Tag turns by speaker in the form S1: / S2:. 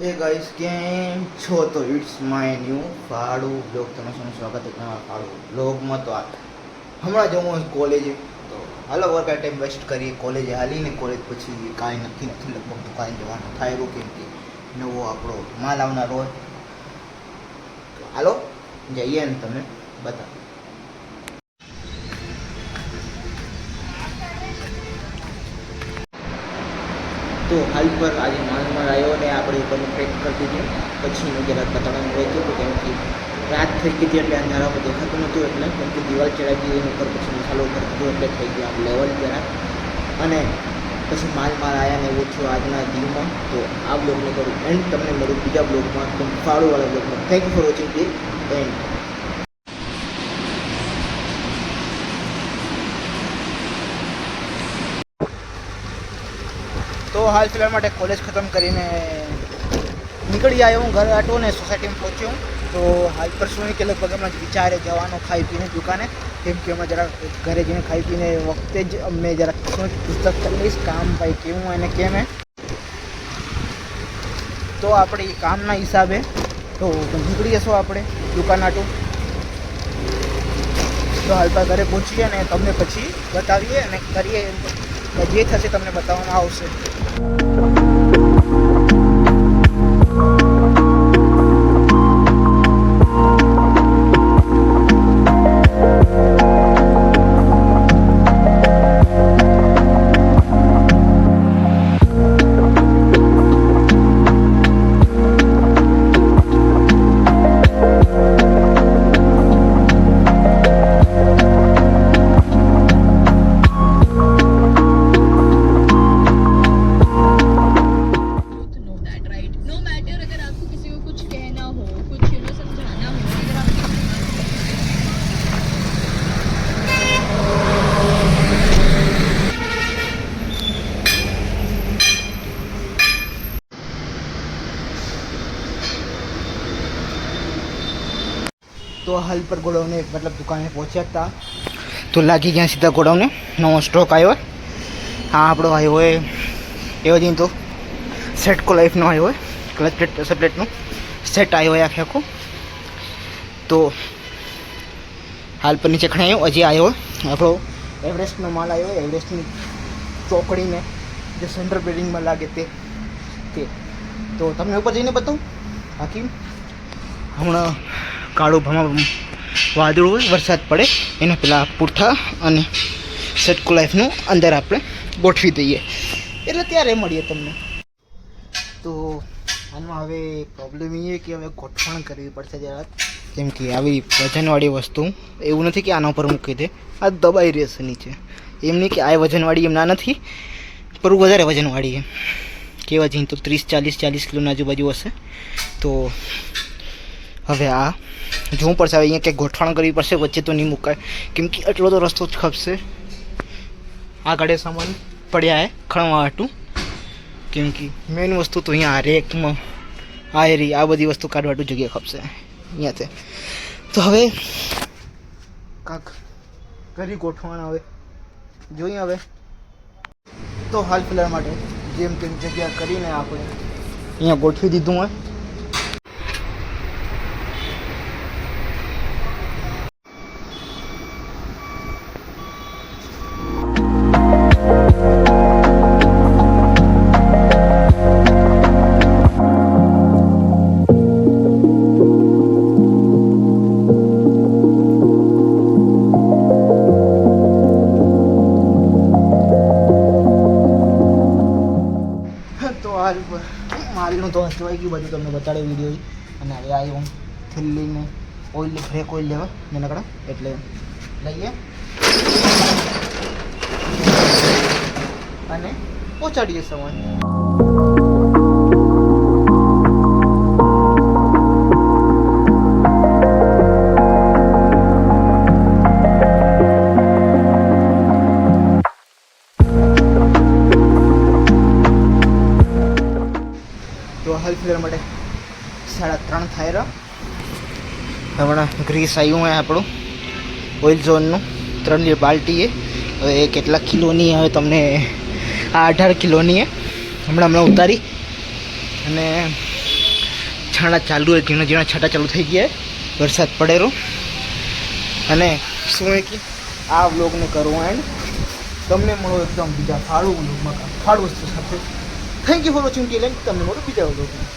S1: હે ગાઈસ કેમ છો? તો ઇટ્સ માય ન્યૂ ફાળું બ્લોગ તમારું સ્વાગત છે. ફાળું બ્લોગમાં તો હમણાં જવું કોલેજે, તો હાલો વર્ક ટાઈમ વેસ્ટ કરીએ. કોલેજે હાલીને કોલેજ પછી કાંઈ નક્કી નથી, લગભગ તો કાંઈ જવાનું થાય એવું, કેમ કે નવો આપણો માલ આવનારો હોય. તો હાલો જઈએ ને તમે બતાવો. તો હાલ પર આજે માલમાં આવ્યો ને આપણે ઉપરનું પેક કરી દીધું. પછી મેં જરાક બતાવવાનું રહેતું હતું, કેમ કે રાત થઈ ગઈ હતી એટલે અંધારામાં દેખાતું નહોતું, એટલે કેમ કે દિવાલ ચડાવી દીધી ઉપર, પછી મસાલો ઉપર દીધો એટલે થઈ ગયો આમ લેવલ જરાક. અને પછી માલ આવ્યા ને એવું થયું આજના દિવસમાં. તો આ બ્લોગને કરું એન્ડ, તમને મળું બીજા બ્લોગમાં, ફાળુવાળા બ્લોગમાં. Thank you for watching the end. તો હાલ ફિલહાલ માટે કોલેજ ખતમ કરીને નીકળી આવ્યો હું ઘરે આટો ને સોસાયટીમાં પહોંચ્યો. તો હાલ પર શું કે લગભગ હમણાં વિચારે જવાનો ખાઈ પીને દુકાને, કેમ કે અમે જરાક ઘરે જઈને ખાઈ પીને વખતે જ અમે જરાક પુસ્તક કરી લઈશ કામ ભાઈ કેવું એને કેમ હે. તો આપણે કામના હિસાબે તો નીકળી જશો આપણે દુકાન આટું. તો હાલ પર ઘરે પહોંચીએ ને તમને પછી બતાવીએ અને કરીએ, જે થશે તમને બતાવવામાં આવશે. તો હાલ પર ગોડાઉને મતલબ દુકાને પહોંચ્યા હતા, તો લાગી ગયા સીધા ગોડાઉને. નવો સ્ટોક આવ્યો. હા આપણો આવ્યો હોય એવો જ તો સેટકો લાઈફનો આવ્યો હોય, ક્લચ પ્લેટ પ્રેશર પ્લેટનું સેટ આવ્યો હોય આખે આખું. તો હાલ પર નીચે ખણાયો હજી આવ્યો હોય આપણો એવરેસ્ટનો માલ આવ્યો હોય, એવરેસ્ટની ચોકડીને જે સેન્ટ્રલ બિલ્ડિંગમાં લાગે તે. તો તમને ઉપર જઈને બતાવું. બાકી હમણાં કાળું વાદળું હોય, વરસાદ પડે એને પેલા પૂરથા અને સેટકો લાઈફનું અંદર આપણે ગોઠવી દઈએ, એટલે ત્યારે મળીએ તમને. તો આમાં હવે પ્રોબ્લેમ એ કે હવે ગોઠવણ કરવી પડશે જરાક, કેમ કે આવી વજનવાળી વસ્તુ એવું નથી કે આના ઉપર મૂકી દે, આ દબાઈ રહેશે નીચે. એમ નહીં કે આ વજનવાળી એમ ના નથી, પર વધારે વજનવાળી એમ કહેવા જઈએ તો 30-40 કિલોની આજુબાજુ હશે. તો હવે આ જોવું પડશે, હવે અહીંયા ક્યાંક ગોઠવણ કરવી પડશે, વચ્ચે તો નહીં મુકાય, કેમ કે એટલો તો રસ્તો જ ખપશે. આ ગાડે સામાન પડ્યા હે ખણવા હાટું, કેમ કે મેઇન વસ્તુ તો અહીંયા આ રેકમાં આ બધી વસ્તુ કાઢવા હાટું જગ્યા ખપશે અહીંયાથી. તો હવે કાંક કરી ગોઠવણ હવે જોઈએ. હવે તો હાલ ફિલહાલ માટે જેમ તેમ જગ્યા કરીને આપણે અહીંયા ગોઠવી દીધું હોય. માલનું તો હસવાઈ ગયું બધું, તમને બતાડ્યું વિડીયો. અને હવે આવ્યું થેલીને ઓઇલ, બ્રેક ઓઇલ લેવા નાનકડા, એટલે લઈએ અને પહોંચાડીએ સામાન. હાલ ફિલહાલ માટે 3:30 થાય રહ્યા. હમણાં ગ્રીસ આવ્યું હોય આપણું ઓઇલ ઝોનનું 3 લિટર બાલ્ટી. હવે કેટલા કિલોની હવે તમને આ 18 કિલોની હમણાં ઉતારી. અને છાંટા ચાલુ હોય, ઝીણા ઝીણા છાંટા ચાલુ થઈ ગયા, વરસાદ પડેલો. અને શું હોય કે આ વ્લોગને કરવો એન્ડ તમને મળો એકદમ બીજા ફાળું વ્લોગમાં ફાળું વસ્તુ સાથે. Thank you for watching till end તમને મળો બીજા વ્લોગમાં.